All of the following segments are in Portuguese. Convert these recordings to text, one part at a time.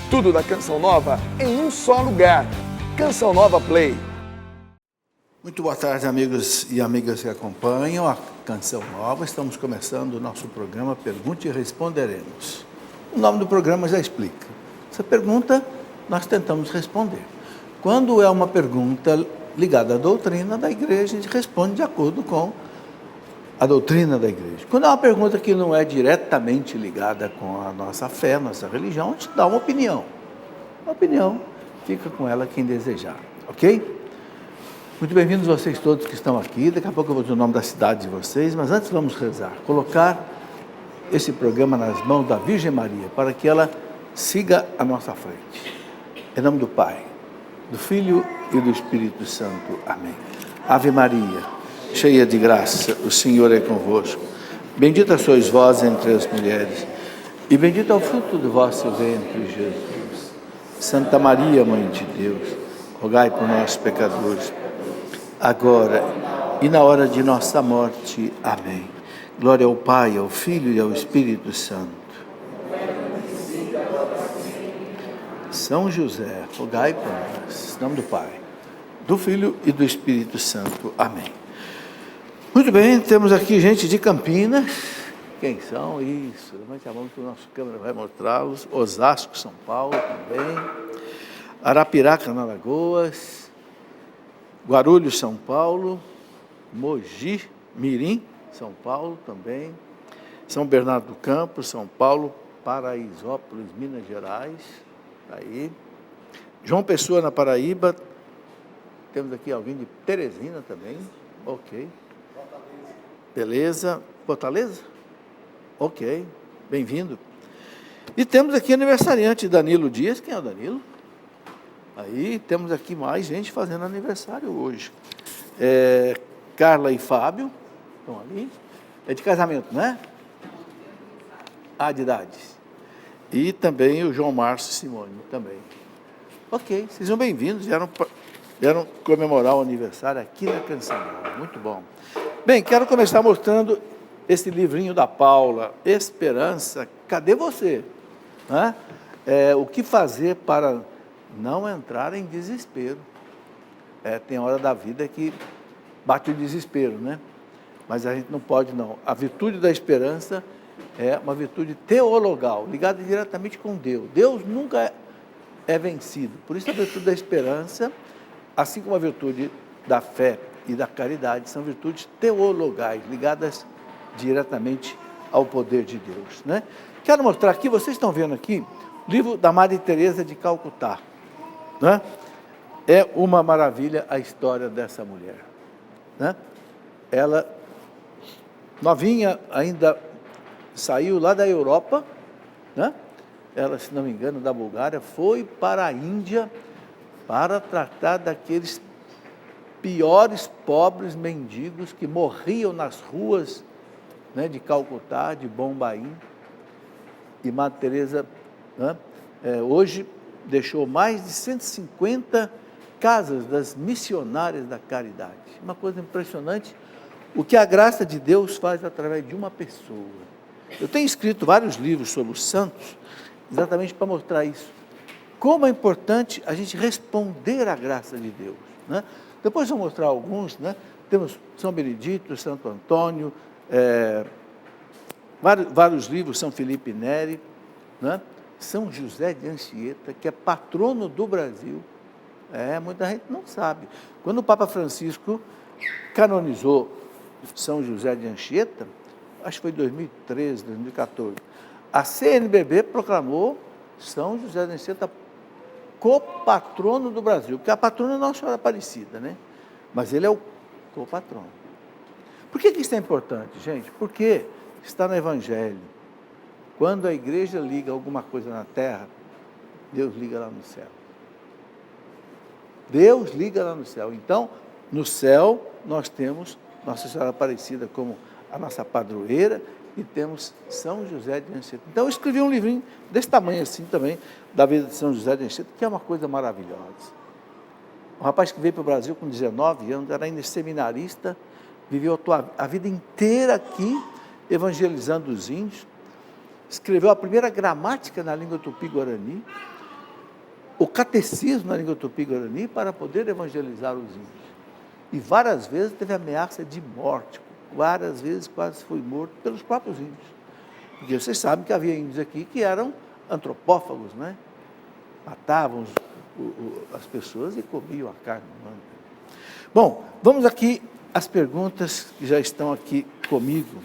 Tudo da Canção Nova em um só lugar. Canção Nova Play. Muito boa tarde, amigos e amigas que acompanham a Canção Nova. Estamos começando o nosso programa Pergunte e Responderemos. O nome do programa já explica. Essa pergunta nós tentamos responder. Quando é uma pergunta ligada à doutrina da igreja, a gente responde de acordo com a doutrina da igreja. Quando é uma pergunta que não é diretamente ligada com a nossa fé, nossa religião, a gente dá uma opinião. A opinião fica com ela quem desejar, ok? Muito bem-vindos vocês todos que estão aqui. Daqui a pouco eu vou dizer o nome da cidade de vocês, mas antes vamos rezar. Colocar esse programa nas mãos da Virgem Maria, para que ela siga à nossa frente. Em nome do Pai, do Filho e do Espírito Santo. Amém. Ave Maria, cheia de graça, o Senhor é convosco. Bendita sois vós entre as mulheres, e bendito é o fruto do vosso ventre, Jesus. Santa Maria, Mãe de Deus, rogai por nós, pecadores, agora e na hora de nossa morte. Amém. Glória ao Pai, ao Filho e ao Espírito Santo. São José, rogai por nós. Em nome do Pai, do Filho e do Espírito Santo. Amém. Muito bem, temos aqui gente de Campinas. Quem são? Isso, levante a mão que o nosso câmera vai mostrá-los. Osasco, São Paulo também. Arapiraca, na Alagoas. Guarulhos, São Paulo. Mogi, Mirim, São Paulo também. São Bernardo do Campo, São Paulo. Paraisópolis, Minas Gerais. Aí. João Pessoa, na Paraíba. Temos aqui alguém de Teresina também. Ok. Beleza. Fortaleza? Ok. Bem-vindo. E temos aqui aniversariante Danilo Dias. Quem é o Danilo? Aí temos aqui mais gente fazendo aniversário hoje. Carla e Fábio estão ali. É de casamento, né? Ah, de idades. E também o João Márcio Simone também. Ok, sejam bem-vindos. Vieram comemorar o aniversário aqui na Canção Nova. Muito bom. Bem, quero começar mostrando esse livrinho da Paula, Esperança, cadê você? Né? O que fazer para não entrar em desespero? Tem hora da vida que bate o desespero, né? Mas a gente não pode, não. A virtude da esperança é uma virtude teologal, ligada diretamente com Deus. Deus nunca é vencido. Por isso a virtude da esperança, assim como a virtude da fé e da caridade, são virtudes teologais, ligadas diretamente ao poder de Deus, né? Quero mostrar aqui, vocês estão vendo aqui, o livro da Madre Teresa de Calcutá, né? É uma maravilha a história dessa mulher, né? Ela, novinha, ainda saiu lá da Europa, né? Ela, se não me engano, da Bulgária, foi para a Índia para tratar daqueles piores pobres mendigos que morriam nas ruas, né, de Calcutá, de Bombaim. E Madre Teresa, né, hoje deixou mais de 150 casas das missionárias da caridade. Uma coisa impressionante, o que a graça de Deus faz através de uma pessoa. Eu tenho escrito vários livros sobre os santos, exatamente para mostrar isso. Como é importante a gente responder à graça de Deus, né? Depois vou mostrar alguns, né? Temos São Benedito, Santo Antônio, vários livros, São Felipe Neri, né? São José de Anchieta, que é patrono do Brasil. Muita gente não sabe. Quando o Papa Francisco canonizou São José de Anchieta, acho que foi em 2013, 2014, a CNBB proclamou São José de Anchieta copatrono do Brasil, porque a patrona é Nossa Senhora Aparecida, né? Mas ele é o copatrono. Por que isso é importante, gente? Porque está no Evangelho. Quando a igreja liga alguma coisa na terra, Deus liga lá no céu. Deus liga lá no céu. Então, no céu, nós temos Nossa Senhora Aparecida como a nossa padroeira e temos São José de Anchieta. Então, eu escrevi um livrinho desse tamanho assim também, da vida de São José de Anchieta, que é uma coisa maravilhosa. Um rapaz que veio para o Brasil com 19 anos, era ainda seminarista, viveu a vida inteira aqui, evangelizando os índios, escreveu a primeira gramática na língua tupi-guarani, o catecismo na língua tupi-guarani para poder evangelizar os índios. E várias vezes teve ameaça de morte, várias vezes quase foi morto pelos próprios índios. Porque vocês sabem que havia índios aqui que eram antropófagos, né? Matavam as pessoas e comiam a carne humana. Bom, vamos aqui às perguntas que já estão aqui comigo.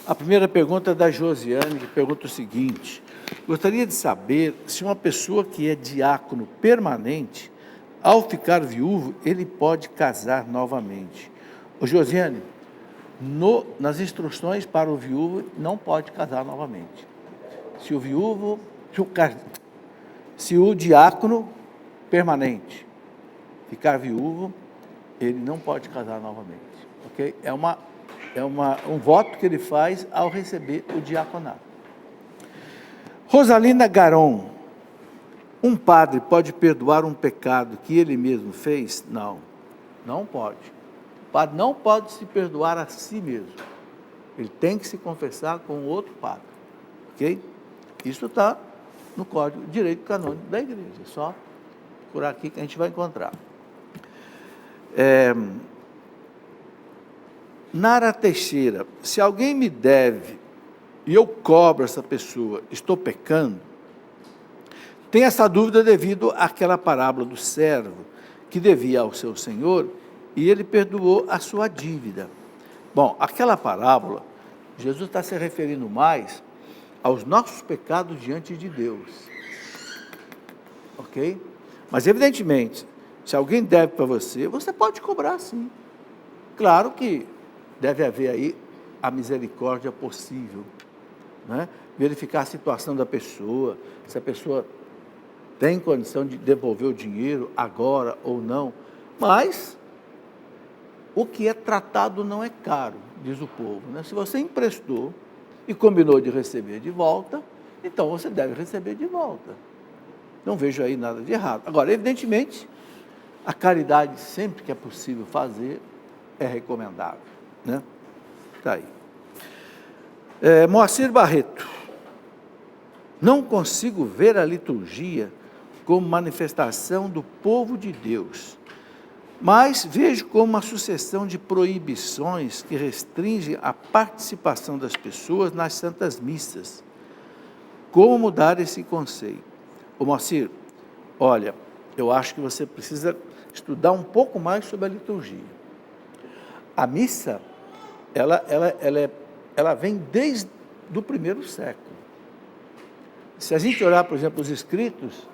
A primeira pergunta é da Josiane, que pergunta o seguinte: gostaria de saber se uma pessoa que é diácono permanente, ao ficar viúvo, ele pode casar novamente. Ô Josiane, nas instruções para o viúvo, não pode casar novamente. Se o diácono permanente ficar viúvo, ele não pode casar novamente. Ok? É um voto que ele faz ao receber o diaconato. Rosalina Garon: um padre pode perdoar um pecado que ele mesmo fez? Não, não pode. O padre não pode se perdoar a si mesmo. Ele tem que se confessar com outro padre. Ok? Isso está no Código de Direito Canônico da Igreja. É só procurar aqui que a gente vai encontrar. Nara Teixeira: se alguém me deve e eu cobro essa pessoa, estou pecando? Tem essa dúvida devido àquela parábola do servo que devia ao seu senhor e ele perdoou a sua dívida. Bom, aquela parábola, Jesus está se referindo mais aos nossos pecados diante de Deus. Ok? Mas, evidentemente, se alguém deve para você, você pode cobrar sim. Claro que deve haver aí a misericórdia possível, né? Verificar a situação da pessoa, se a pessoa tem condição de devolver o dinheiro agora ou não. Mas o que é tratado não é caro, diz o povo, né? Se você emprestou e combinou de receber de volta, então você deve receber de volta. Não vejo aí nada de errado. Agora, evidentemente, a caridade, sempre que é possível fazer, é recomendável, né? Está aí. Moacir Barreto: não consigo ver a liturgia como manifestação do povo de Deus, mas vejo como uma sucessão de proibições que restringem a participação das pessoas nas santas missas. Como mudar esse conceito? Ô Moacir, olha, eu acho que você precisa estudar um pouco mais sobre a liturgia. A missa, ela vem desde o primeiro século. Se a gente olhar, por exemplo, os escritos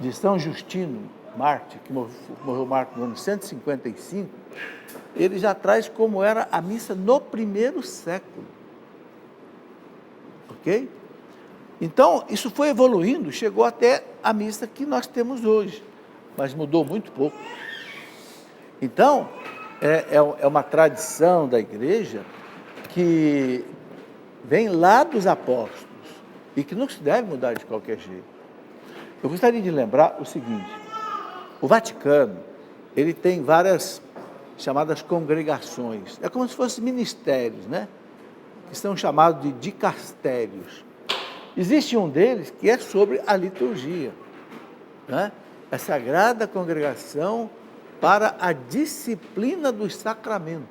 de São Justino Mártir, que morreu mártir no ano 155, ele já traz como era a missa no primeiro século. Ok? Então, isso foi evoluindo, chegou até a missa que nós temos hoje, mas mudou muito pouco. Então, é uma tradição da igreja que vem lá dos apóstolos e que não se deve mudar de qualquer jeito. Eu gostaria de lembrar o seguinte: o Vaticano, ele tem várias chamadas congregações, é como se fossem ministérios, né? Que são chamados de dicastérios. Existe um deles que é sobre a liturgia, né? A Sagrada Congregação para a disciplina dos sacramentos.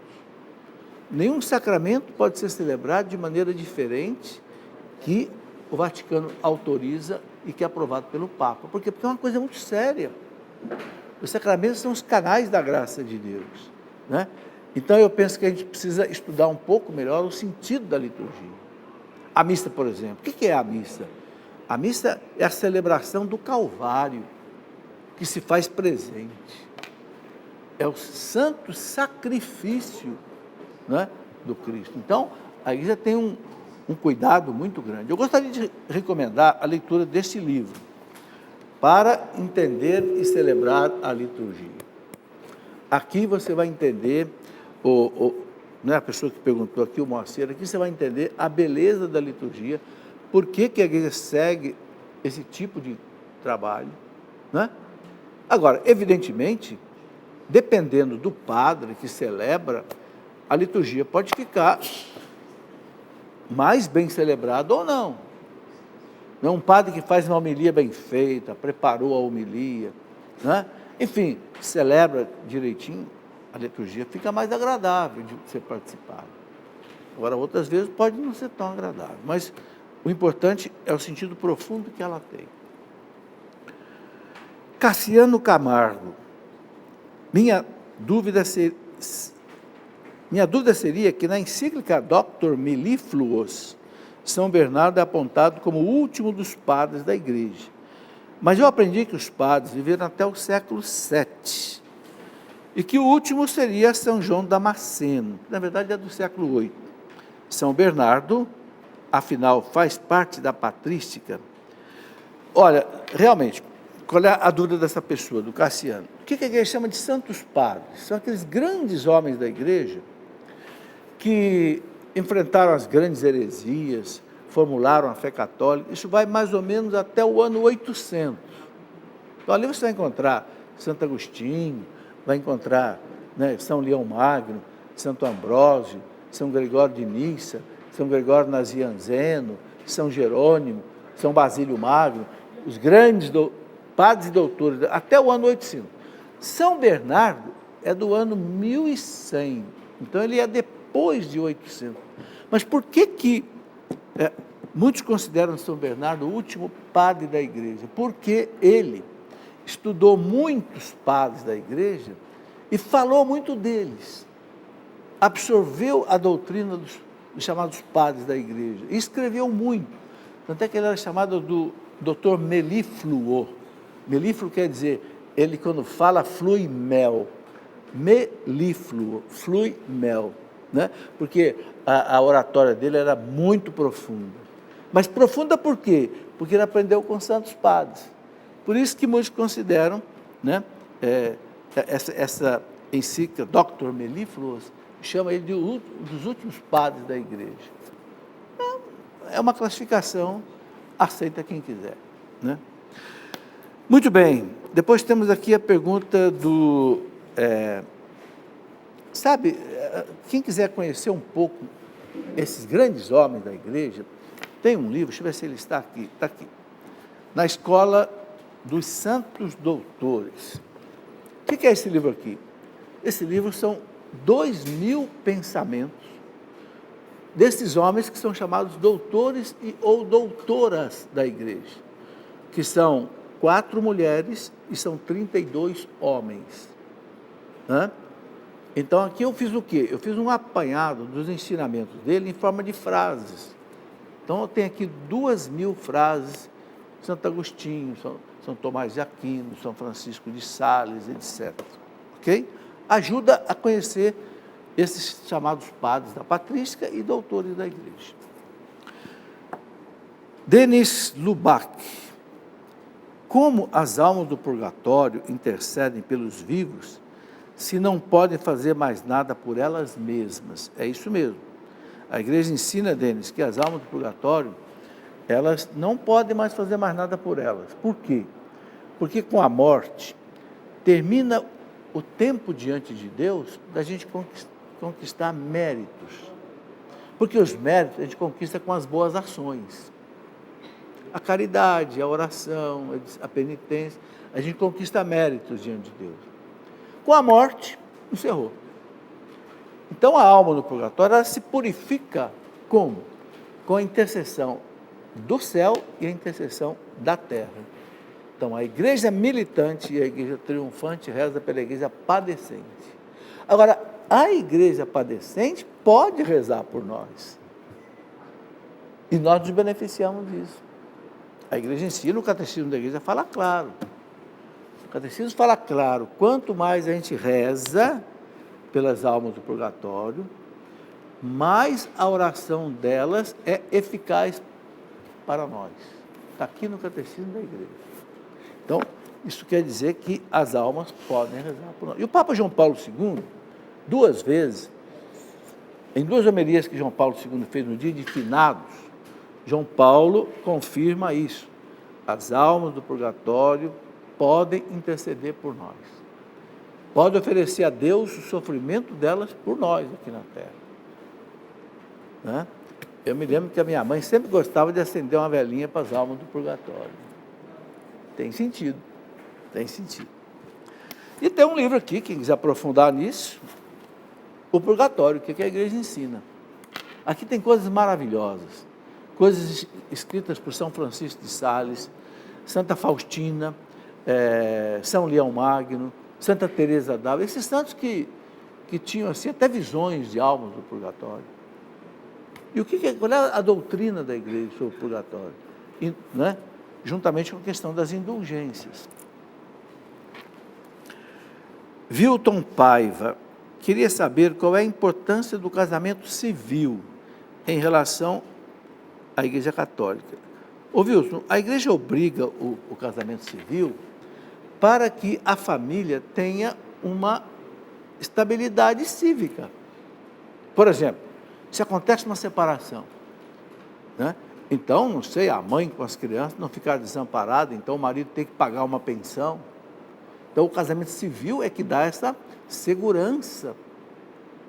Nenhum sacramento pode ser celebrado de maneira diferente que o Vaticano autoriza e que é aprovado pelo Papa. Por quê? Porque é uma coisa muito séria. Os sacramentos são os canais da graça de Deus, né? Então, eu penso que a gente precisa estudar um pouco melhor o sentido da liturgia. A missa, por exemplo. O que é a missa? A missa é a celebração do Calvário, que se faz presente. É o santo sacrifício, né, do Cristo. Então, a igreja tem um cuidado muito grande. Eu gostaria de recomendar a leitura deste livro, para entender e celebrar a liturgia. Aqui você vai entender, não é a pessoa que perguntou aqui, o Moacir, aqui você vai entender a beleza da liturgia, por que a igreja segue esse tipo de trabalho, né? Agora, evidentemente, dependendo do padre que celebra, a liturgia pode ficar mais bem celebrada ou não. não é um padre que faz uma homilia bem feita, preparou a homilia, né? Enfim, celebra direitinho, a liturgia fica mais agradável de ser participado. Agora, outras vezes pode não ser tão agradável, mas o importante é o sentido profundo que ela tem. Cassiano Camargo, minha dúvida seria que na encíclica Doctor Mellifluos, São Bernardo é apontado como o último dos padres da igreja. Mas eu aprendi que os padres viveram até o século VII, e que o último seria São João Damasceno, que na verdade é do século VIII. São Bernardo, afinal, faz parte da patrística. Olha, realmente, qual é a dúvida dessa pessoa, do Cassiano? O que a igreja chama de santos padres? São aqueles grandes homens da igreja que enfrentaram as grandes heresias, formularam a fé católica. Isso vai mais ou menos até o ano 800. Então, ali você vai encontrar Santo Agostinho, vai encontrar, né, São Leão Magno, Santo Ambrósio, São Gregório de Nissa, São Gregório Nazianzeno, São Jerônimo, São Basílio Magno, os grandes padres e doutores, até o ano 800. São Bernardo é do ano 1100, então ele é depois de 800. Mas por que muitos consideram São Bernardo o último padre da igreja? Porque ele estudou muitos padres da igreja e falou muito deles, absorveu a doutrina dos chamados padres da igreja, e escreveu muito, tanto é que ele era chamado do Dr. Mellifluo. Mellifluo quer dizer, ele quando fala flui mel, Mellifluo, flui mel, né? Porque a oratória dele era muito profunda. Mas profunda por quê? Porque ele aprendeu com santos padres. Por isso que muitos consideram, né, essa encíclica Doctor Mellifluos, chama ele dos últimos padres da igreja. É uma classificação, aceita quem quiser, né? Muito bem, depois temos aqui a pergunta do... quem quiser conhecer um pouco esses grandes homens da igreja, tem um livro, deixa eu ver se ele está aqui, Na Escola dos Santos Doutores. O que é esse livro aqui? Esse livro são 2.000 pensamentos desses homens que são chamados doutores ou doutoras da igreja, que são 4 mulheres e são 32 homens. Então, aqui eu fiz o quê? Eu fiz um apanhado dos ensinamentos dele em forma de frases. Então, eu tenho aqui 2.000 frases, Santo Agostinho, São Tomás de Aquino, São Francisco de Sales, etc. Ok? Ajuda a conhecer esses chamados padres da patrística e doutores da igreja. Denis Lubac. Como as almas do purgatório intercedem pelos vivos, se não podem fazer mais nada por elas mesmas? É isso mesmo. A igreja ensina, Denis, que as almas do purgatório, elas não podem mais fazer mais nada por elas. Por quê? Porque com a morte, termina o tempo diante de Deus da gente conquistar méritos. Porque os méritos a gente conquista com as boas ações. A caridade, a oração, a penitência, a gente conquista méritos diante de Deus. Com a morte, encerrou. Então a alma no purgatório, ela se purifica como? Com a intercessão do céu e a intercessão da terra. Então a igreja militante e a igreja triunfante reza pela igreja padecente. Agora, a igreja padecente pode rezar por nós. E nós nos beneficiamos disso. A igreja ensina, o catecismo da igreja fala claro. O catecismo fala claro, quanto mais a gente reza pelas almas do purgatório, mais a oração delas é eficaz para nós. Está aqui no catecismo da igreja. Então, isso quer dizer que as almas podem rezar por nós. E o Papa João Paulo II, 2 vezes, em 2 homilias que João Paulo II fez no dia de finados, João Paulo confirma isso. As almas do purgatório podem interceder por nós. Pode oferecer a Deus o sofrimento delas por nós aqui na Terra. Eu me lembro que a minha mãe sempre gostava de acender uma velinha para as almas do purgatório. Tem sentido, tem sentido. E tem um livro aqui, quem quiser aprofundar nisso, o purgatório, o que a igreja ensina. Aqui tem coisas maravilhosas, coisas escritas por São Francisco de Sales, Santa Faustina, São Leão Magno, Santa Teresa d'Ávila, esses santos que tinham assim, até visões de almas do purgatório. E qual é a doutrina da igreja sobre o purgatório? E, né, juntamente com a questão das indulgências. Wilton Paiva queria saber qual é a importância do casamento civil em relação à Igreja Católica. Ô Wilson, a Igreja obriga o casamento civil para que a família tenha uma estabilidade cívica. Por exemplo, se acontece uma separação, né? Então, não sei, a mãe com as crianças não ficar desamparada, então o marido tem que pagar uma pensão. Então, o casamento civil é que dá essa segurança,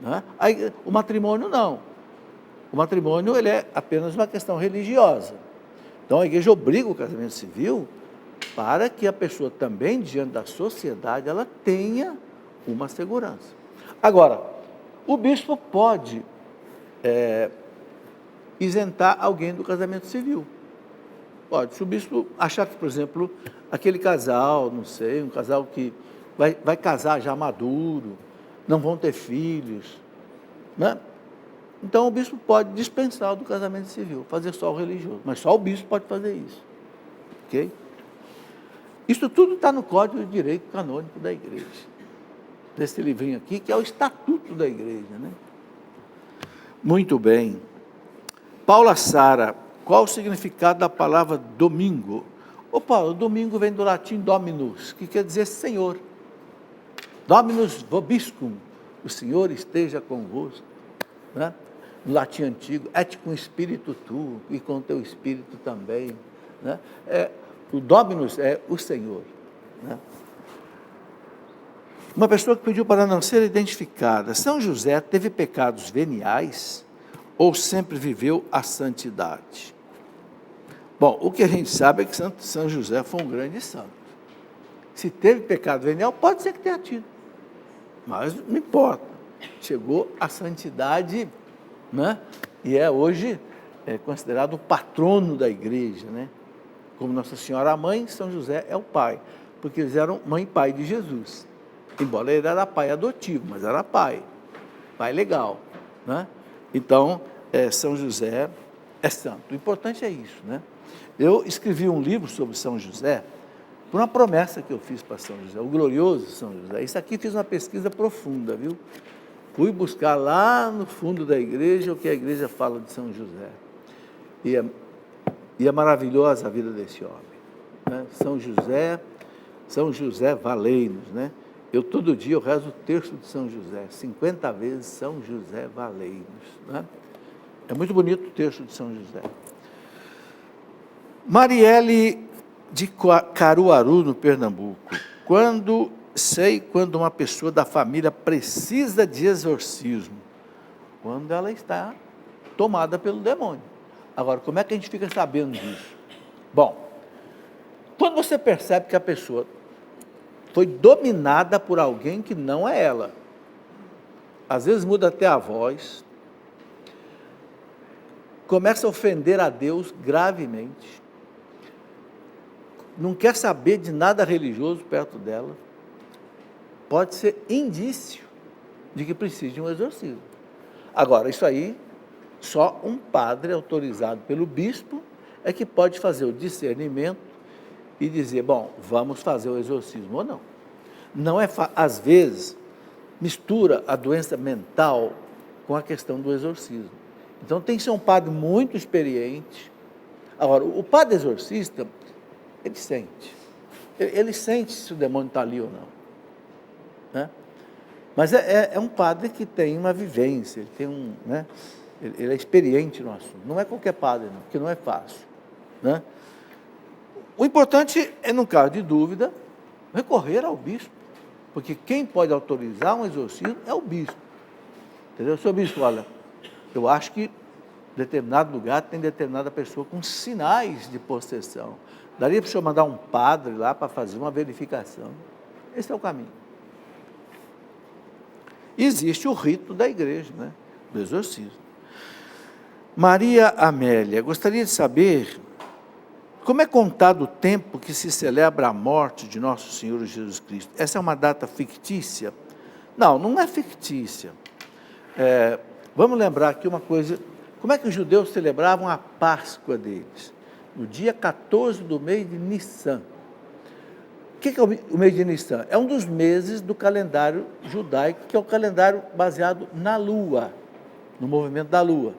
né? Aí, o matrimônio não. O matrimônio ele é apenas uma questão religiosa. Então, a igreja obriga o casamento civil para que a pessoa também, diante da sociedade, ela tenha uma segurança. Agora, o bispo pode isentar alguém do casamento civil. Pode. Se o bispo achar que, por exemplo, aquele casal, não sei, um casal que vai casar já maduro, não vão ter filhos, né? Então, o bispo pode dispensar do casamento civil, fazer só o religioso. Mas só o bispo pode fazer isso. Ok? Isso tudo está no Código de Direito Canônico da Igreja. Desse livrinho aqui, que é o Estatuto da Igreja, né? Muito bem. Paula Sara, qual o significado da palavra domingo? Ô Paulo, domingo vem do latim dominus, que quer dizer Senhor. Dominus vobiscum, o Senhor esteja convosco, né? No latim antigo, et cum spiritu tuo, e com teu espírito também, né? O Dominus é o Senhor, né? Uma pessoa que pediu para não ser identificada. São José teve pecados veniais ou sempre viveu a santidade? Bom, o que a gente sabe é que São José foi um grande santo. Se teve pecado venial, pode ser que tenha tido, mas não importa. Chegou à santidade, né? E hoje considerado o patrono da igreja, né? Como Nossa Senhora a mãe, São José é o pai, porque eles eram mãe e pai de Jesus. Embora ele era pai adotivo, mas era pai legal, né? Então, São José é santo. O importante é isso, né? Eu escrevi um livro sobre São José, por uma promessa que eu fiz para São José, o glorioso São José. Isso aqui fiz uma pesquisa profunda, viu? Fui buscar lá no fundo da igreja o que a igreja fala de São José. E é maravilhosa a vida desse homem, né? São José valei-nos, né? Eu todo dia eu rezo o terço de São José, 50 vezes São José valei-nos, né? É muito bonito o terço de São José. Marielle de Caruaru, no Pernambuco. Quando uma pessoa da família precisa de exorcismo? Quando ela está tomada pelo demônio. Agora, como é que a gente fica sabendo disso? Bom, quando você percebe que a pessoa foi dominada por alguém que não é ela, às vezes muda até a voz, começa a ofender a Deus gravemente, não quer saber de nada religioso perto dela, pode ser indício de que precisa de um exorcismo. Agora, isso aí, só um padre autorizado pelo bispo é que pode fazer o discernimento e dizer, bom, vamos fazer o exorcismo ou não. Não é às vezes, mistura a doença mental com a questão do exorcismo. Então, tem que ser um padre muito experiente. Agora, o padre exorcista, ele sente. Ele sente se o demônio está ali ou não, né? Mas é um padre que tem uma vivência, ele tem né? Ele é experiente no assunto. Não é qualquer padre, não, porque não é fácil, né? O importante é, no caso de dúvida, recorrer ao bispo, porque quem pode autorizar um exorcismo é o bispo. Entendeu? Seu bispo, olha, eu acho que Determinado lugar tem determinada pessoa com sinais de possessão. Daria para o senhor mandar um padre lá para fazer uma verificação. Esse é o caminho. Existe o rito da igreja, né? Do exorcismo. Maria Amélia, gostaria de saber como é contado o tempo que se celebra a morte de nosso Senhor Jesus Cristo. Essa é uma data fictícia? Não, não é fictícia. Vamos lembrar aqui uma coisa. Como é que os judeus celebravam a Páscoa deles? No dia 14 do mês de Nissan. O que é o mês de Nissan? É um dos meses do calendário judaico, que é o calendário baseado na lua, no movimento da lua.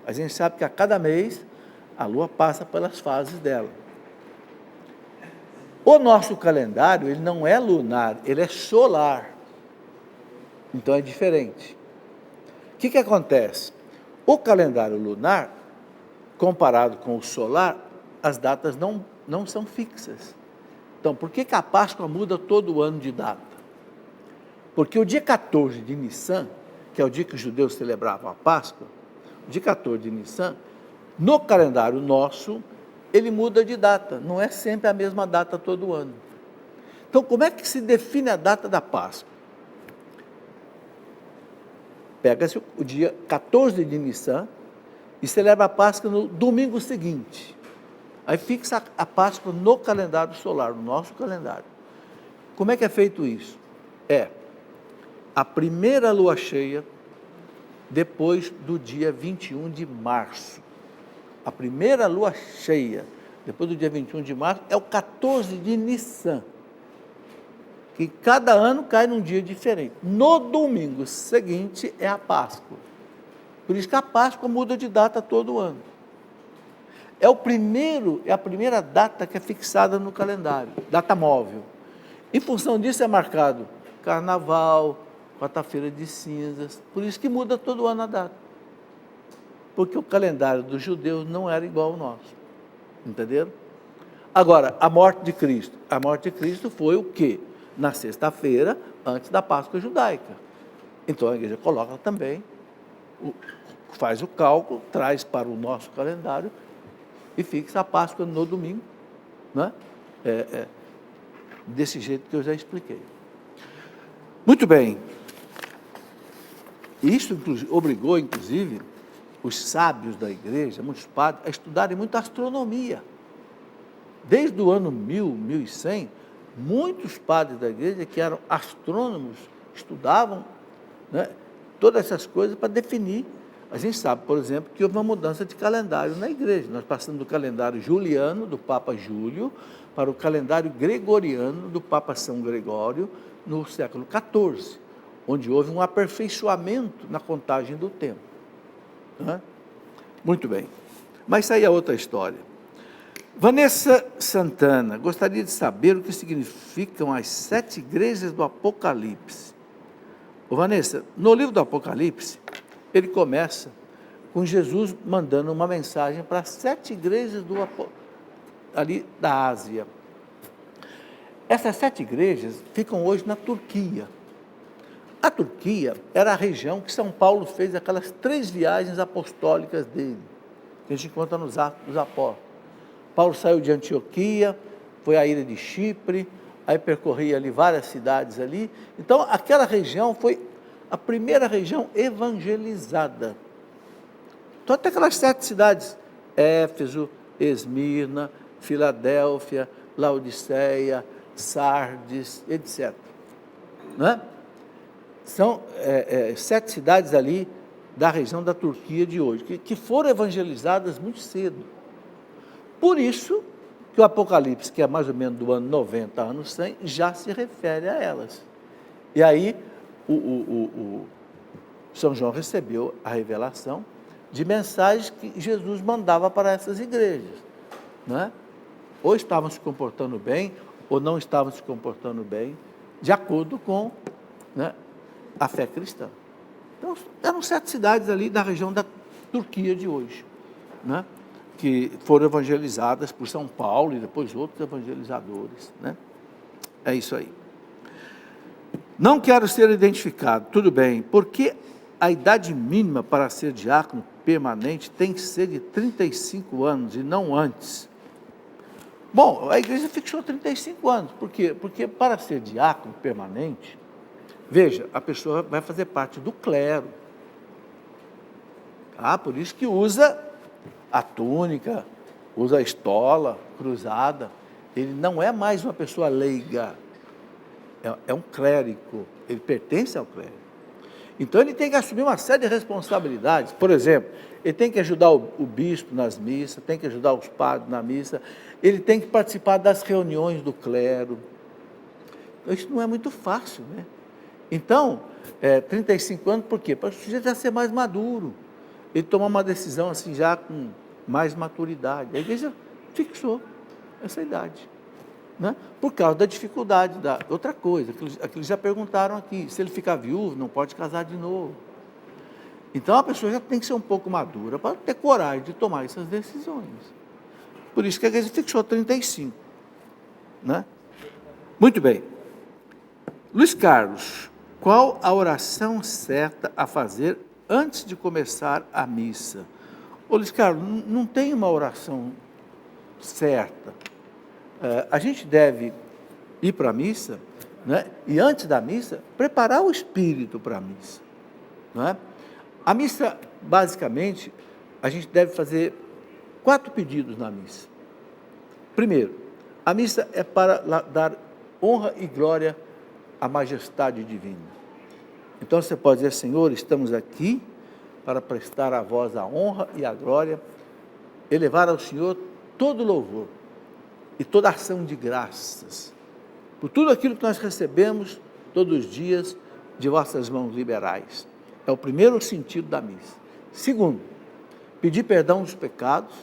A gente sabe que a cada mês a lua passa pelas fases dela. O nosso calendário, ele não é lunar, ele é solar. Então é diferente. O que acontece? O calendário lunar, comparado com o solar, as datas não são fixas. Então, por que a Páscoa muda todo ano de data? Porque o dia 14 de Nissan, que é o dia que os judeus celebravam a Páscoa, o dia 14 de Nissan, no calendário nosso, ele muda de data, não é sempre a mesma data todo ano. Então, como é que se define a data da Páscoa? Pega-se o dia 14 de Nissan e celebra a Páscoa no domingo seguinte. Aí fixa a Páscoa no calendário solar, no nosso calendário. Como é que é feito isso? É a primeira lua cheia depois do dia 21 de março. A primeira lua cheia depois do dia 21 de março é o 14 de Nissan, que cada ano cai num dia diferente. No domingo seguinte é a Páscoa. Por isso que a Páscoa muda de data todo ano. É a primeira data que é fixada no calendário, data móvel. Em função disso é marcado Carnaval, Quarta-feira de Cinzas, por isso que muda todo ano a data. Porque o calendário dos judeus não era igual ao nosso. Entenderam? Agora, a morte de Cristo. A morte de Cristo foi o quê? Na sexta-feira, antes da Páscoa judaica. Então a igreja coloca também, faz o cálculo, traz para o nosso calendário e fixa a Páscoa no domingo, né? Desse jeito que eu já expliquei. Muito bem. Isso obrigou, inclusive, os sábios da igreja, muitos padres, a estudarem muito astronomia. Desde o ano 1000, 1100, muitos padres da igreja que eram astrônomos estudavam, né, todas essas coisas para definir. A gente sabe, por exemplo, que houve uma mudança de calendário na igreja. Nós passamos do calendário juliano, do Papa Júlio, para o calendário gregoriano, do Papa São Gregório, no século XIV, onde houve um aperfeiçoamento na contagem do tempo. Né? Muito bem. Mas isso aí é outra história. Vanessa Santana, gostaria de saber o que significam as 7 igrejas do Apocalipse. Ô Vanessa, no livro do Apocalipse, ele começa com Jesus mandando uma mensagem para as 7 igrejas ali da Ásia. Essas 7 igrejas ficam hoje na Turquia. A Turquia era a região que São Paulo fez aquelas 3 viagens apostólicas dele, que a gente encontra nos Atos dos Apóstolos. Paulo saiu de Antioquia, foi à ilha de Chipre, aí percorria ali várias cidades ali. Então, aquela região foi a primeira região evangelizada. Então, até aquelas 7 cidades, Éfeso, Esmirna, Filadélfia, Laodiceia, Sardes, etc. Né? São 7 cidades ali da região da Turquia de hoje, que foram evangelizadas muito cedo. Por isso que o Apocalipse, que é mais ou menos do ano 90, ano 100, já se refere a elas. E aí, o São João recebeu a revelação de mensagens que Jesus mandava para essas igrejas. Né? Ou estavam se comportando bem, ou não estavam se comportando bem, de acordo com, né, a fé cristã. Então, eram 7 cidades ali da região da Turquia de hoje, né, que foram evangelizadas por São Paulo e depois outros evangelizadores. Né? É isso aí. Não quero ser identificado, tudo bem, porque a idade mínima para ser diácono permanente tem que ser de 35 anos e não antes. Bom, a igreja fixou 35 anos. Por quê? Porque para ser diácono permanente, veja, a pessoa vai fazer parte do clero. Por isso que usa a túnica, usa a estola cruzada. Ele não é mais uma pessoa leiga, é um clérigo, ele pertence ao clero. Então ele tem que assumir uma série de responsabilidades. Por exemplo, ele tem que ajudar o bispo nas missas, tem que ajudar os padres na missa, ele tem que participar das reuniões do clero. Isso não é muito fácil, né? Então, 35 anos, por quê? Para o sujeito já ser mais maduro, ele tomar uma decisão assim já com mais maturidade. A igreja fixou essa idade, né? Por causa da dificuldade outra coisa, aquilo já perguntaram aqui, se ele ficar viúvo, não pode casar de novo. Então a pessoa já tem que ser um pouco madura para ter coragem de tomar essas decisões. Por isso que a igreja fixou 35, né? Muito bem. Luiz Carlos, qual a oração certa a fazer antes de começar a missa? Ô Luiz Carlos, não tem uma oração certa. A gente deve ir para a missa, né? E antes da missa, preparar o espírito para a missa, né? A missa, basicamente, a gente deve fazer 4 pedidos na missa. Primeiro, a missa é para dar honra e glória à majestade divina. Então você pode dizer: Senhor, estamos aqui para prestar a vós a honra e a glória, elevar ao Senhor todo louvor e toda ação de graças, por tudo aquilo que nós recebemos todos os dias de vossas mãos liberais. É o primeiro sentido da missa. Segundo, pedir perdão dos pecados.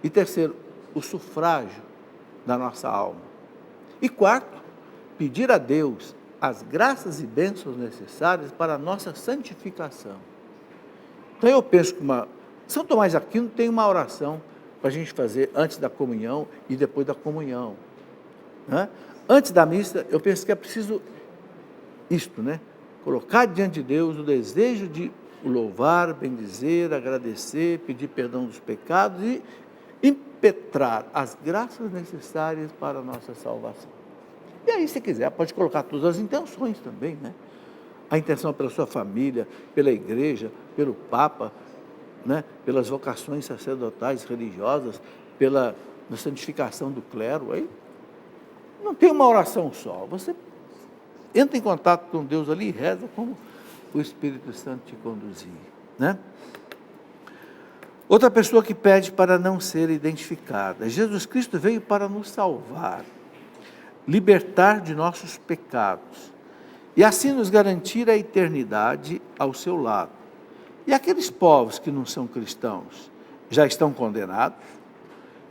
E terceiro, o sufrágio da nossa alma. E quarto, pedir a Deus as graças e bênçãos necessárias para a nossa santificação. Então eu penso que São Tomás de Aquino tem uma oração para a gente fazer antes da comunhão e depois da comunhão, né? Antes da missa, eu penso que é preciso isto, né? Colocar diante de Deus o desejo de o louvar, bendizer, agradecer, pedir perdão dos pecados e impetrar as graças necessárias para a nossa salvação. E aí, se quiser, pode colocar todas as intenções também, né? A intenção pela sua família, pela igreja, pelo Papa, né? Pelas vocações sacerdotais, religiosas, pela santificação do clero. Aí não tem uma oração só. Você entra em contato com Deus ali e reza como o Espírito Santo te conduzir, né? Outra pessoa que pede para não ser identificada. Jesus Cristo veio para nos salvar, libertar de nossos pecados e assim nos garantir a eternidade ao seu lado. E aqueles povos que não são cristãos já estão condenados,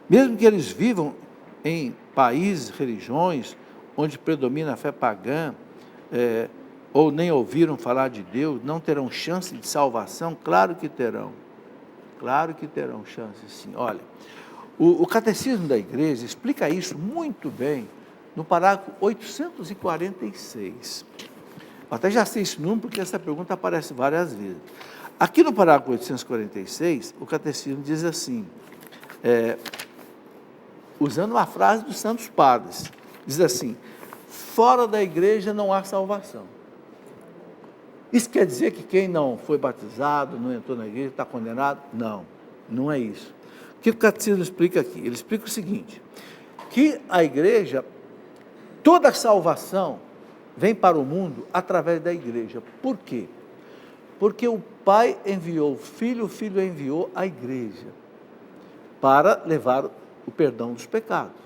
mesmo que eles vivam em países, religiões, onde predomina a fé pagã, ou nem ouviram falar de Deus, não terão chance de salvação? Claro que terão chance sim. Olha, o Catecismo da Igreja explica isso muito bem no parágrafo 846. Eu até já sei esse número porque essa pergunta aparece várias vezes. Aqui no parágrafo 846, o Catecismo diz assim, usando uma frase dos Santos Padres, diz assim: fora da igreja não há salvação. Isso quer dizer que quem não foi batizado, não entrou na igreja, está condenado? Não, não é isso. O que o Catecismo explica aqui? Ele explica o seguinte, que a igreja, toda a salvação vem para o mundo através da igreja. Por quê? Porque o Pai enviou o Filho enviou a igreja para levar o perdão dos pecados.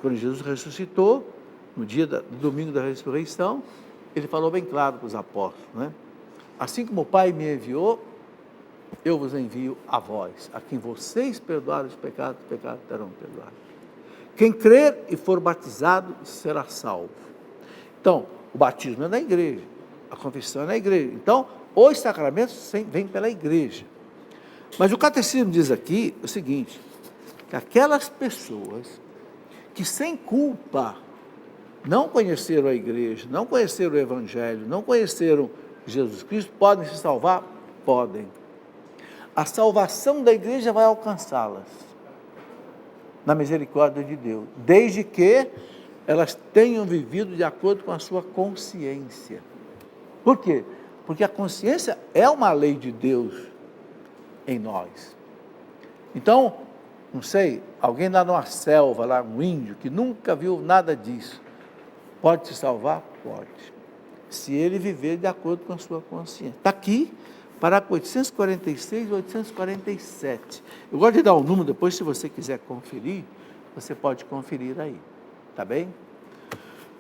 Quando Jesus ressuscitou, no dia do domingo da ressurreição, ele falou bem claro para os apóstolos, né? Assim como o Pai me enviou, eu vos envio a vós. A quem vocês perdoarem os pecados terão perdoado. Quem crer e for batizado será salvo. Então, o batismo é na igreja, a confissão é na igreja. Então, os sacramentos vêm pela igreja. Mas o Catecismo diz aqui o seguinte, que aquelas pessoas que sem culpa não conheceram a igreja, não conheceram o Evangelho, não conheceram Jesus Cristo, podem se salvar? Podem. a salvação da igreja vai alcançá-las na misericórdia de Deus, desde que elas tenham vivido de acordo com a sua consciência. Por quê? Porque a consciência é uma lei de Deus em nós. Então, não sei, alguém lá numa selva, lá um índio, que nunca viu nada disso, pode se salvar? Pode. Se ele viver de acordo com a sua consciência. Está aqui, parágrafo 846 e 847. Eu gosto de dar o número depois, se você quiser conferir, você pode conferir aí. Tá bem?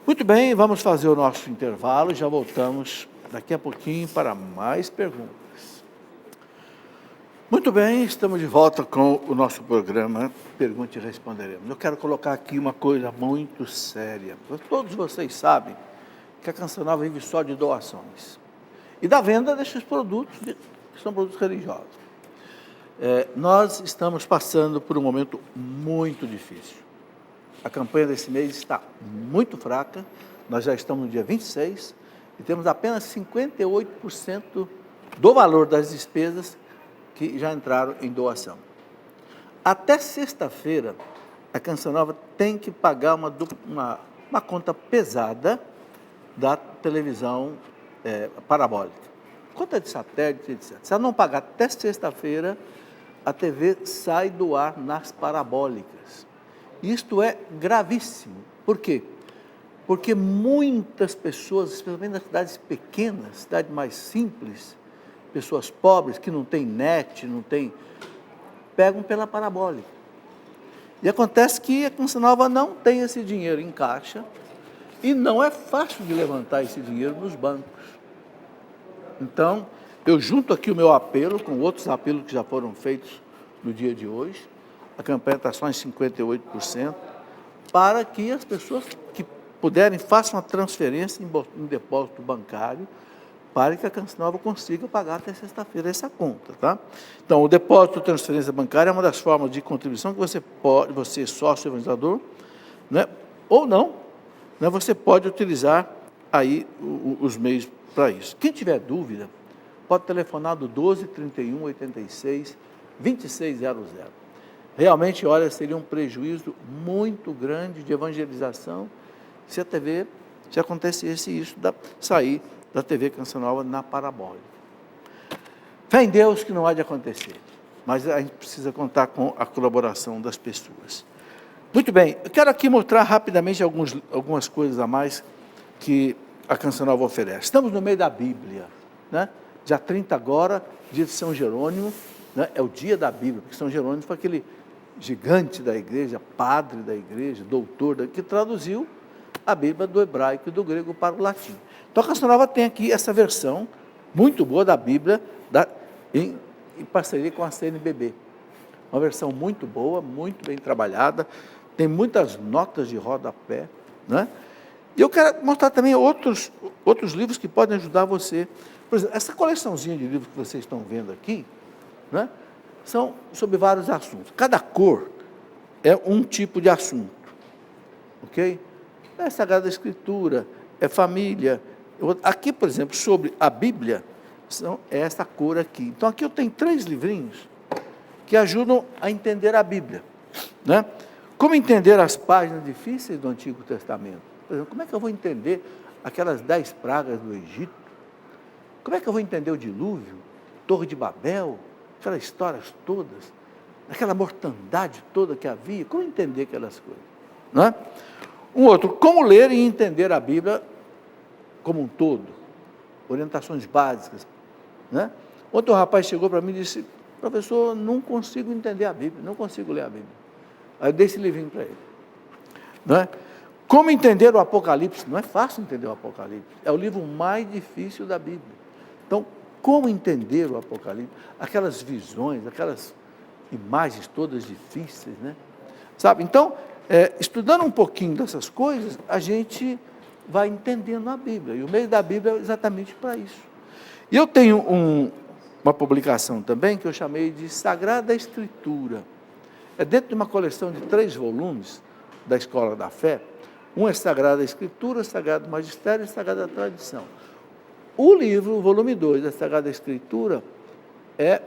Muito bem, vamos fazer o nosso intervalo e já voltamos daqui a pouquinho para mais perguntas. Muito bem, estamos de volta com o nosso programa Pergunte e Responderemos. Eu quero colocar aqui uma coisa muito séria. Todos vocês sabem que a Canção Nova vive só de doações e da venda desses produtos, que são produtos religiosos. Nós estamos passando por um momento muito difícil. A campanha desse mês está muito fraca, nós já estamos no dia 26 e temos apenas 58% do valor das despesas que já entraram em doação. Até sexta-feira, a Canção Nova tem que pagar uma conta pesada da televisão parabólica, conta de satélite, etc. Se ela não pagar até sexta-feira, a TV sai do ar nas parabólicas. Isto é gravíssimo. Por quê? Porque muitas pessoas, especialmente nas cidades pequenas, cidades mais simples, pessoas pobres que não têm net, pegam pela parabólica. E acontece que a Canção Nova não tem esse dinheiro em caixa e não é fácil de levantar esse dinheiro nos bancos. Então, eu junto aqui o meu apelo com outros apelos que já foram feitos no dia de hoje. A campanha está só em 58%, para que as pessoas que puderem façam uma transferência em depósito bancário, para que a Canção Nova consiga pagar até sexta-feira essa conta, tá? Então, o depósito de transferência bancária é uma das formas de contribuição que você sócio evangelizador, né? Ou não, né? Você pode utilizar aí os meios para isso. Quem tiver dúvida, pode telefonar do 12 31 86 2600. Realmente, olha, seria um prejuízo muito grande de evangelização se acontecesse isso, sair da TV Canção Nova na parabólica. Fé em Deus que não há de acontecer, mas a gente precisa contar com a colaboração das pessoas. Muito bem, eu quero aqui mostrar rapidamente algumas coisas a mais que a Canção Nova oferece. Estamos no meio da Bíblia, né? Dia 30 agora, dia de São Jerônimo, né? É o dia da Bíblia, porque São Jerônimo foi aquele gigante da igreja, padre da igreja, doutor, que traduziu a Bíblia do hebraico e do grego para o latim. Então a Canção Nova tem aqui essa versão muito boa da Bíblia, em parceria com a CNBB. Uma versão muito boa, muito bem trabalhada, tem muitas notas de rodapé, né? E eu quero mostrar também outros livros que podem ajudar você. Por exemplo, essa coleçãozinha de livros que vocês estão vendo aqui, né? São sobre vários assuntos. Cada cor é um tipo de assunto, ok? É Sagrada Escritura, é família. Aqui, por exemplo, sobre a Bíblia, é essa cor aqui. Então, aqui eu tenho 3 livrinhos que ajudam a entender a Bíblia, né? Como entender as páginas difíceis do Antigo Testamento? Por exemplo, como é que eu vou entender aquelas 10 pragas do Egito? Como é que eu vou entender o dilúvio, Torre de Babel, aquelas histórias todas, aquela mortandade toda que havia? Como entender aquelas coisas, não é? Um outro, como ler e entender a Bíblia como um todo, orientações básicas, né? Ontem um rapaz chegou para mim e disse: professor, não consigo entender a Bíblia, não consigo ler a Bíblia. Aí eu dei esse livrinho para ele, não é? Como entender o Apocalipse? Não é fácil entender o Apocalipse, é o livro mais difícil da Bíblia. Então, como entender o Apocalipse? Aquelas visões, aquelas imagens todas difíceis, né? Sabe? Então, estudando um pouquinho dessas coisas, a gente vai entendendo a Bíblia, e o meio da Bíblia é exatamente para isso. E eu tenho uma publicação também que eu chamei de Sagrada Escritura. É dentro de uma coleção de 3 volumes da Escola da Fé. Um é Sagrada Escritura, Sagrado Magistério e Sagrada Tradição. O livro, o volume 2 da Sagrada Escritura, é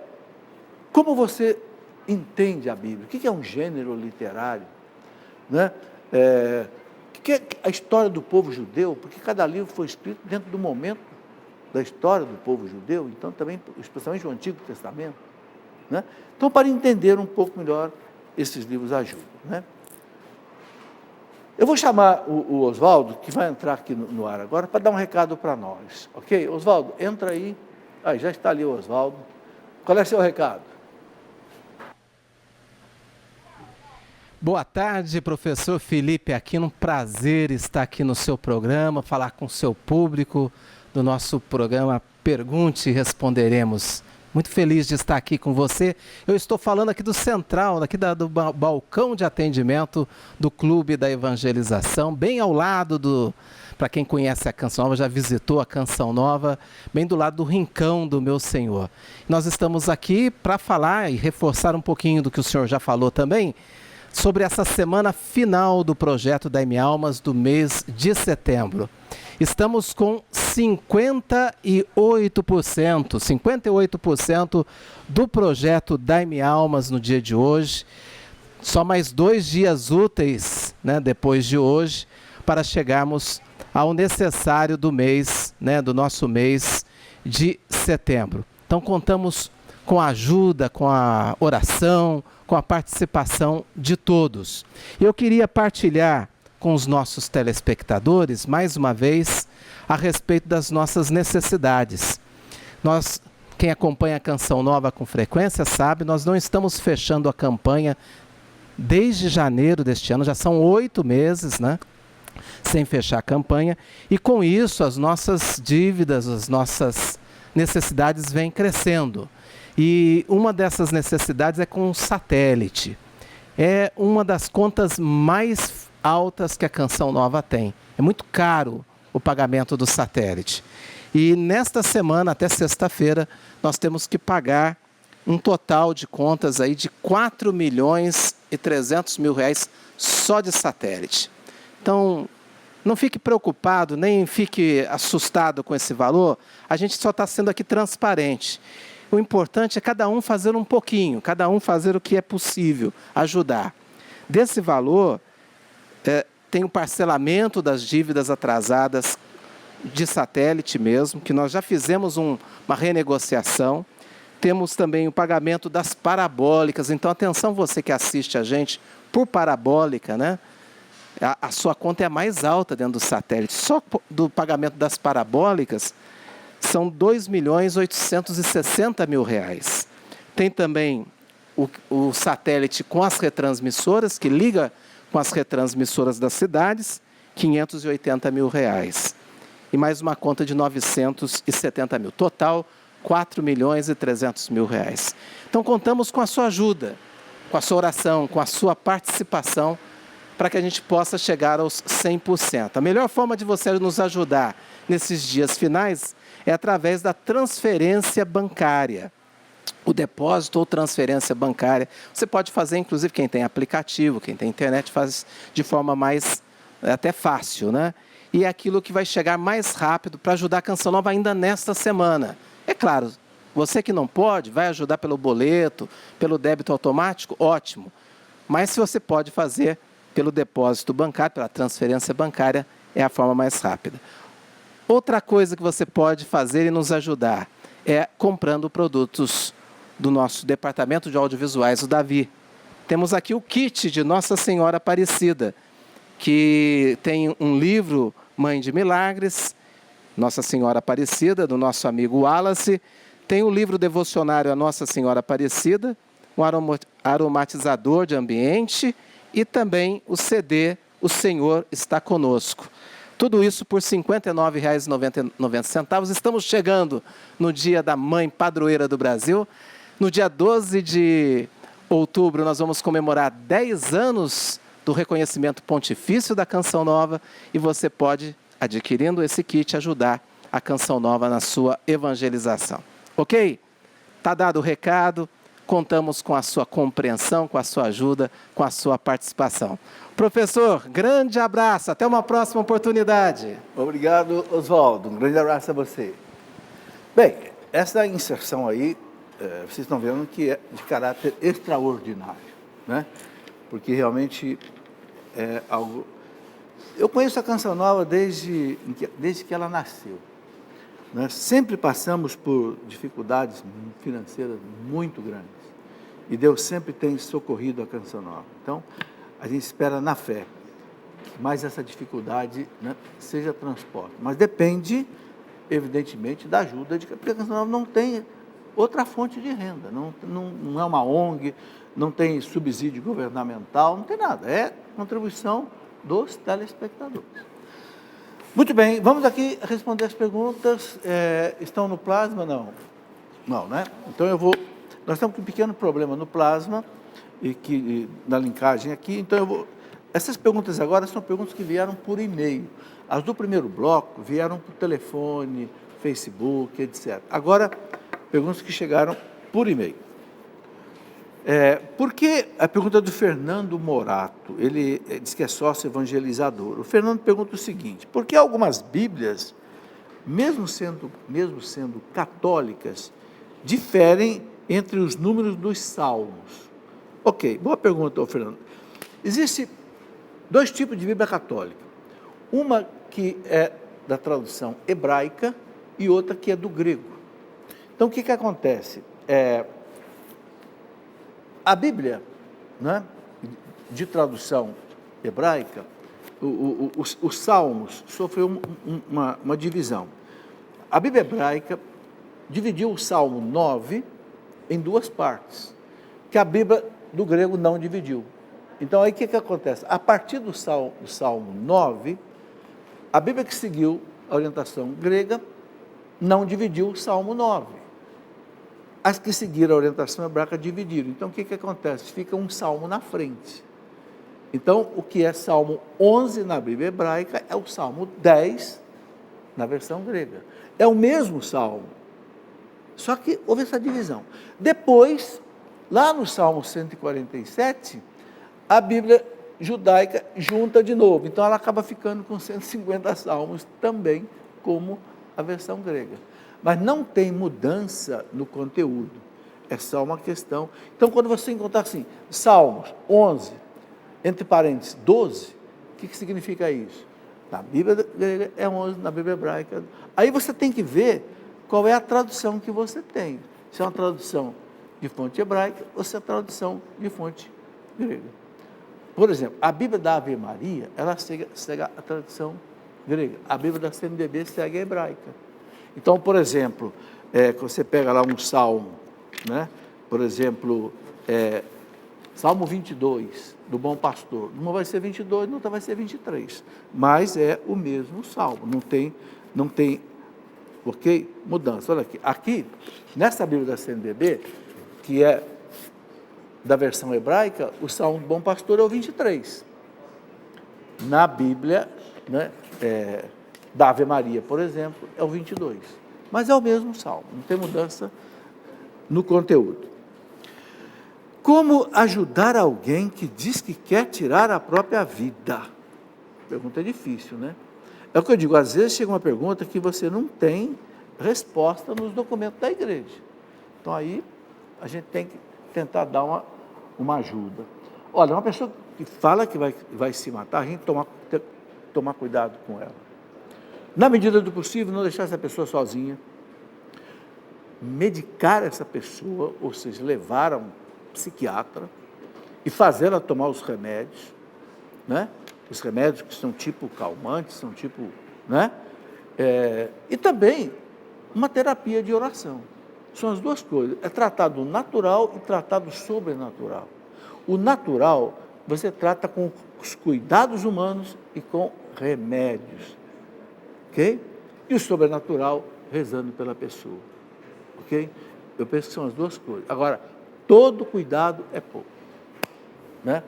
Como você entende a Bíblia? O que é um gênero literário? Né? O que é a história do povo judeu? Porque cada livro foi escrito dentro do momento da história do povo judeu, então também, especialmente o Antigo Testamento. Né? Então, para entender um pouco melhor, esses livros ajudam. Né? Eu vou chamar o Oswaldo, que vai entrar aqui no ar agora, para dar um recado para nós. Ok? Oswaldo, entra aí. Já está ali o Oswaldo. Qual é o seu recado? Boa tarde, professor Felipe Aquino. Um prazer estar aqui no seu programa, falar com o seu público do nosso programa Pergunte e Responderemos. Muito feliz de estar aqui com você. Eu estou falando aqui do Central, aqui do balcão de atendimento do Clube da Evangelização, bem ao lado para quem conhece a Canção Nova, já visitou a Canção Nova, bem do lado do Rincão do Meu Senhor. Nós estamos aqui para falar e reforçar um pouquinho do que o senhor já falou também, sobre essa semana final do projeto Dai-me Almas do mês de setembro. Estamos com 58% do projeto Dai-me Almas no dia de hoje. Só mais 2 dias úteis, né, depois de hoje, para chegarmos ao necessário do mês, né, do nosso mês de setembro. Então contamos com a ajuda, com a oração, com a participação de todos. Eu queria partilhar com os nossos telespectadores, mais uma vez, a respeito das nossas necessidades. Quem acompanha a Canção Nova com frequência sabe, nós não estamos fechando a campanha desde janeiro deste ano, já são 8 meses, né, sem fechar a campanha, e com isso as nossas dívidas, as nossas necessidades vêm crescendo. E uma dessas necessidades é com o satélite. É uma das contas mais altas que a Canção Nova tem. É muito caro o pagamento do satélite. E nesta semana, até sexta-feira, nós temos que pagar um total de contas aí de R$4.300.000 só de satélite. Então, não fique preocupado, nem fique assustado com esse valor. A gente só está sendo aqui transparente. O importante é cada um fazer um pouquinho, cada um fazer o que é possível, ajudar. Desse valor, tem o parcelamento das dívidas atrasadas de satélite mesmo, que nós já fizemos uma renegociação. Temos também o pagamento das parabólicas. Então, atenção você que assiste a gente por parabólica, né? A sua conta é a mais alta dentro do satélite. Só do pagamento das parabólicas são R$2.860.000. Tem também o satélite com as retransmissoras, que liga com as retransmissoras das cidades, R$580.000. E mais uma conta de R$970.000. Total, R$4.300.000. Então, contamos com a sua ajuda, com a sua oração, com a sua participação, para que a gente possa chegar aos 100%. A melhor forma de você nos ajudar nesses dias finais é através da transferência bancária. O depósito ou transferência bancária, você pode fazer, inclusive, quem tem aplicativo, quem tem internet, faz de forma mais, até fácil, né? E é aquilo que vai chegar mais rápido para ajudar a Canção Nova ainda nesta semana. É claro, você que não pode, vai ajudar pelo boleto, pelo débito automático, ótimo. Mas se você pode fazer pelo depósito bancário, pela transferência bancária, é a forma mais rápida. Outra coisa que você pode fazer e nos ajudar é comprando produtos do nosso departamento de audiovisuais, o Davi. Temos aqui o kit de Nossa Senhora Aparecida, que tem um livro Mãe de Milagres, Nossa Senhora Aparecida, do nosso amigo Wallace. Tem o livro devocionário a Nossa Senhora Aparecida, um aromatizador de ambiente e também o CD O Senhor Está Conosco. Tudo isso por R$ 59,90. Estamos chegando no dia da Mãe Padroeira do Brasil. No dia 12 de outubro, nós vamos comemorar 10 anos do reconhecimento pontifício da Canção Nova e você pode, adquirindo esse kit, ajudar a Canção Nova na sua evangelização. Ok? Está dado o recado, contamos com a sua compreensão, com a sua ajuda, com a sua participação. Professor, grande abraço, até uma próxima oportunidade. Obrigado, Oswaldo, um grande abraço a você. Bem, essa inserção aí vocês estão vendo que é de caráter extraordinário, né? Porque realmente é algo... Eu conheço a Canção Nova desde que ela nasceu. Nós sempre passamos por dificuldades financeiras muito grandes. E Deus sempre tem socorrido a Canção Nova. Então, a gente espera na fé que mais essa dificuldade, né, seja transposta. Mas depende, evidentemente, da ajuda, porque a Canção Nova não tem outra fonte de renda. Não é uma ONG, não tem subsídio governamental, não tem nada. É contribuição dos telespectadores. Muito bem, vamos aqui responder as perguntas. Estão no plasma? Não. Não, né? Então nós estamos com um pequeno problema no plasma, na linkagem aqui, então essas perguntas agora são perguntas que vieram por e-mail. As do primeiro bloco vieram por telefone, Facebook, etc. Agora, perguntas que chegaram por e-mail. Por que a pergunta do Fernando Morato? Ele diz que é sócio evangelizador. O Fernando pergunta o seguinte: por que algumas Bíblias, mesmo sendo católicas, diferem entre os números dos salmos? Ok, boa pergunta, Fernando. Existem 2 tipos de Bíblia católica. Uma que é da tradução hebraica e outra que é do grego. Então, o que acontece? A Bíblia, né, de tradução hebraica, os Salmos sofreu uma divisão. A Bíblia hebraica dividiu o Salmo 9 em 2 partes, que a Bíblia do grego não dividiu. Então, aí o que acontece? A partir do Salmo 9, a Bíblia que seguiu a orientação grega não dividiu o Salmo 9. As que seguiram a orientação hebraica dividiram. Então, o que acontece? Fica um salmo na frente. Então, o que é Salmo 11 na Bíblia hebraica é o Salmo 10 na versão grega. É o mesmo salmo, só que houve essa divisão. Depois, lá no Salmo 147, a Bíblia judaica junta de novo. Então, ela acaba ficando com 150 salmos também, como a versão grega. Mas não tem mudança no conteúdo, é só uma questão. Então, quando você encontrar assim, Salmos 11, entre parênteses, 12, o que significa isso? Na Bíblia grega é 11, na Bíblia hebraica. Aí você tem que ver qual é a tradução que você tem. Se é uma tradução de fonte hebraica ou se é tradução de fonte grega. Por exemplo, a Bíblia da Ave Maria, ela segue a tradução grega. A Bíblia da CNBB segue a hebraica. Então, por exemplo, você pega lá um salmo, né? Por exemplo, Salmo 22, do Bom Pastor. Uma vai ser 22, outra vai ser 23. Mas é o mesmo salmo, não tem, ok? Mudança. Olha aqui. Aqui, nessa Bíblia da CNBB, que é da versão hebraica, o Salmo do Bom Pastor é o 23. Na Bíblia, né, da Ave Maria, por exemplo, é o 22. Mas é o mesmo salmo, não tem mudança no conteúdo. Como ajudar alguém que diz que quer tirar a própria vida? Pergunta difícil, né? É o que eu digo, às vezes chega uma pergunta que você não tem resposta nos documentos da igreja. Então aí a gente tem que tentar dar uma ajuda. Olha, uma pessoa que fala que vai se matar, a gente tomar cuidado com ela. Na medida do possível, não deixar essa pessoa sozinha. Medicar essa pessoa, ou seja, levar a um psiquiatra e fazer ela tomar os remédios, né? Os remédios que são tipo calmantes, são tipo, né? E também uma terapia de oração. São as 2 coisas. É tratado natural e tratado sobrenatural. O natural, você trata com os cuidados humanos e com remédios. Ok? E o sobrenatural, rezando pela pessoa. Ok? Eu penso que são as 2 coisas. Agora, todo cuidado é pouco. Né?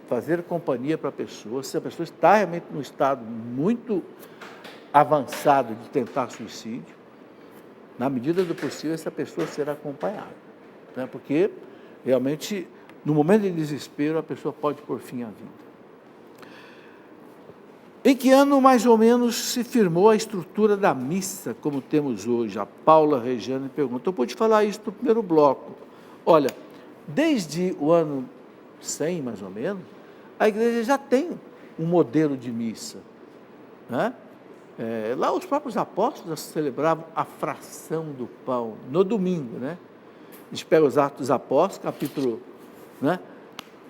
Fazer companhia para a pessoa, se a pessoa está realmente num estado muito avançado de tentar suicídio, na medida do possível, essa pessoa será acompanhada. Né? Porque, realmente, no momento de desespero, a pessoa pode pôr fim à vida. Em que ano, mais ou menos, se firmou a estrutura da missa, como temos hoje? A Paula Regiane pergunta. Eu pude falar isso no primeiro bloco. Olha, desde o ano 100, mais ou menos, a igreja já tem um modelo de missa, né? Lá os próprios apóstolos celebravam a fração do pão, no domingo, né? A gente pega os Atos dos Apóstolos,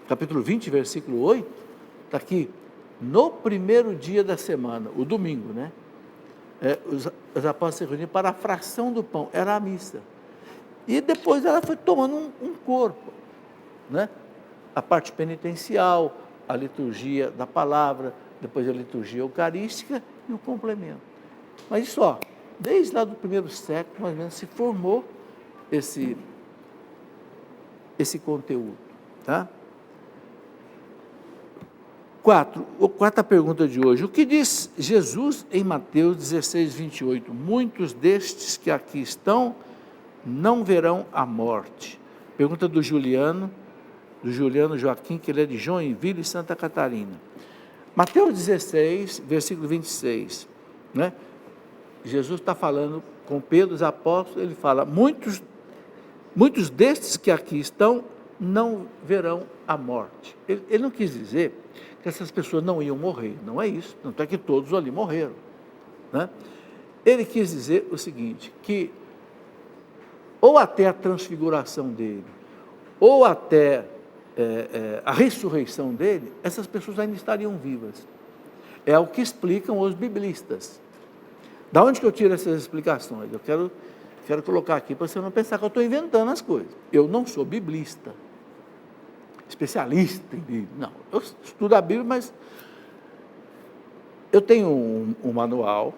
capítulo 20, versículo 8, está aqui, no primeiro dia da semana, o domingo, né? Os apóstolos se reuniam para a fração do pão, era a missa. E depois ela foi tomando um corpo, né? A parte penitencial, a liturgia da palavra, depois a liturgia eucarística e o complemento. Mas isso, desde lá do primeiro século, mais ou menos, se formou esse conteúdo, tá? Quarta pergunta de hoje. O que diz Jesus em Mateus 16, 28? Muitos destes que aqui estão não verão a morte. Pergunta do Juliano Joaquim, que ele é de Joinville, Santa Catarina. Mateus 16, versículo 26, né? Jesus está falando com Pedro, os apóstolos, ele fala, muitos destes que aqui estão não verão a morte. Ele não quis dizer que essas pessoas não iam morrer, não é isso, tanto é que todos ali morreram, né? Ele quis dizer o seguinte, que ou até a transfiguração dele, ou até a ressurreição dele, essas pessoas ainda estariam vivas. É o que explicam os biblistas. Da onde que eu tiro essas explicações? Eu quero colocar aqui para você não pensar que eu estou inventando as coisas. Eu não sou biblista, especialista em Bíblia, não. Eu estudo a Bíblia, mas eu tenho um manual,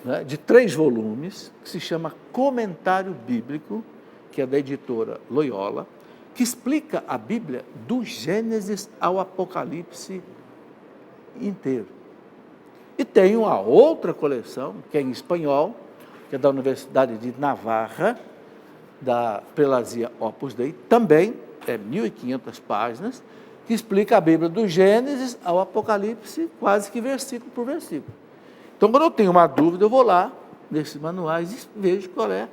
né, de 3 volumes, que se chama Comentário Bíblico, que é da editora Loyola, que explica a Bíblia do Gênesis ao Apocalipse inteiro. E tenho a outra coleção, que é em espanhol, que é da Universidade de Navarra, da Prelazia Opus Dei, também é 1.500 páginas, que explica a Bíblia do Gênesis ao Apocalipse, quase que versículo por versículo. Então, quando eu tenho uma dúvida, eu vou lá, nesses manuais, e vejo qual é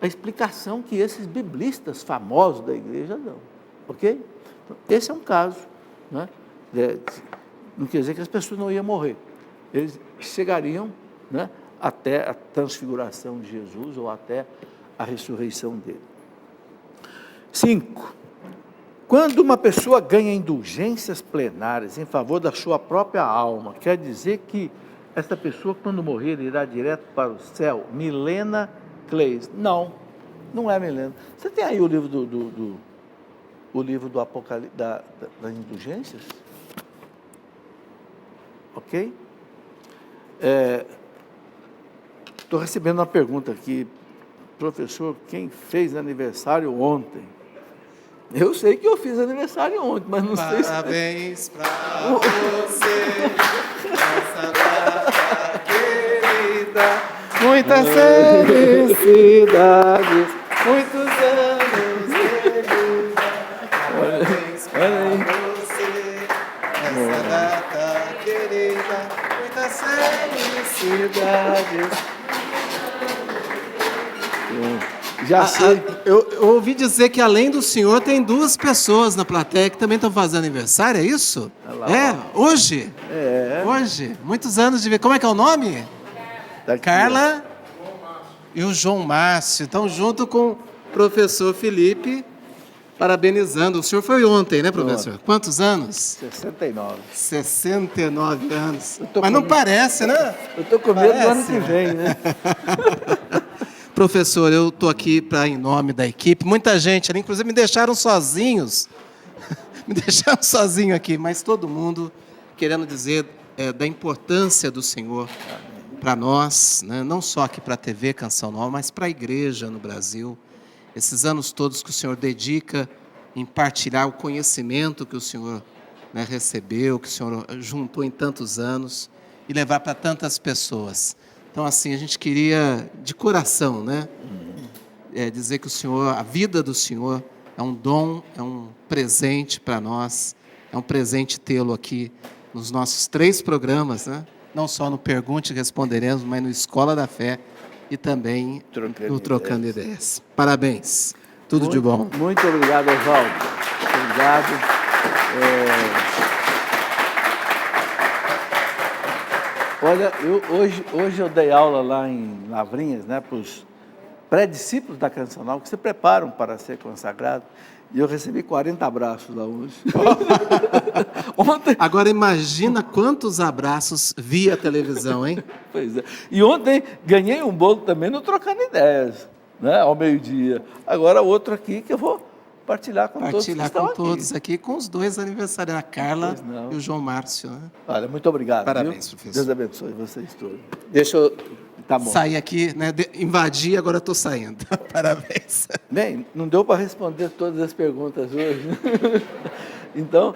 a explicação que esses biblistas famosos da igreja dão, ok? Então, esse é um caso, né? Não quer dizer que as pessoas não iam morrer, eles chegariam, né, até a transfiguração de Jesus ou até a ressurreição dele. 5. Quando uma pessoa ganha indulgências plenárias em favor da sua própria alma, quer dizer que essa pessoa, quando morrer, irá direto para o céu? Milena Cleis. Não é Milena. Você tem aí o livro do Apocalipse, das indulgências? Ok? Estou recebendo uma pergunta aqui. Professor, quem fez aniversário ontem? Eu sei que eu fiz aniversário ontem, mas não sei se... Parabéns para você, nossa data querida, muitas felicidades, muitos anos de vida. Parabéns para você, nessa data querida, muitas felicidades. Já sei. Eu ouvi dizer que além do senhor tem 2 pessoas na plateia que também estão fazendo aniversário, é isso? Hoje? Hoje. Muitos anos de vida. Como é que é o nome? Carla e o João Márcio. Estão junto com o professor Felipe, parabenizando. O senhor foi ontem, né, professor? Quantos anos? 69. 69 anos. Mas não parece, né? Eu estou com medo do ano que vem, né? Professor, eu estou aqui em nome da equipe. Muita gente ali, inclusive, me deixaram sozinhos. Me deixaram sozinho aqui, mas todo mundo querendo dizer da importância do Senhor para nós, né? Não só aqui para a TV Canção Nova, mas para a igreja no Brasil. Esses anos todos que o Senhor dedica em partilhar o conhecimento que o Senhor, né, recebeu, que o Senhor juntou em tantos anos e levar para tantas pessoas. Então, assim, a gente queria, de coração, né, dizer que o Senhor, a vida do Senhor é um dom, é um presente para nós, é um presente tê-lo aqui nos nossos 3 programas, né, não só no Pergunte e Responderemos, mas no Escola da Fé e também no Trocando Ideias. Parabéns. Tudo de bom. Muito obrigado, Oswaldo. Obrigado. Olha, hoje eu dei aula lá em Lavrinhas, né, para os pré-discípulos da Cancional, que se preparam para ser consagrados, e eu recebi 40 abraços lá hoje. Ontem... Agora imagina quantos abraços via televisão, hein? Pois é. E ontem ganhei um bolo também no Trocando Ideias, né, ao meio-dia. Agora outro aqui que eu vou partilhar com todos que estão aqui. Todos aqui, com os dois aniversariantes, a Carla e o João Márcio. Né? Olha, muito obrigado. Parabéns, viu? professor. Deus abençoe vocês todos. Deixa eu Tá bom. sair aqui, né? Invadi, agora estou saindo. Parabéns. Bem, não deu para responder todas as perguntas hoje. Então,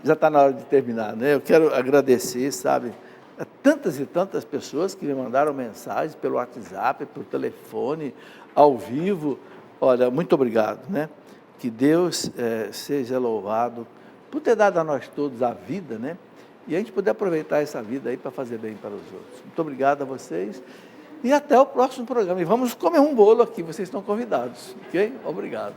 já está na hora de terminar, né? Eu quero agradecer, sabe, a tantas e tantas pessoas que me mandaram mensagens pelo WhatsApp, pelo telefone, ao vivo. Olha, muito obrigado, né? Que Deus seja louvado por ter dado a nós todos a vida, né? E a gente poder aproveitar essa vida aí para fazer bem para os outros. Muito obrigado a vocês e até o próximo programa. E vamos comer um bolo aqui, vocês estão convidados, ok? Obrigado.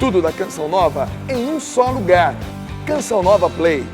Tudo da Canção Nova em um só lugar. Canção Nova Play.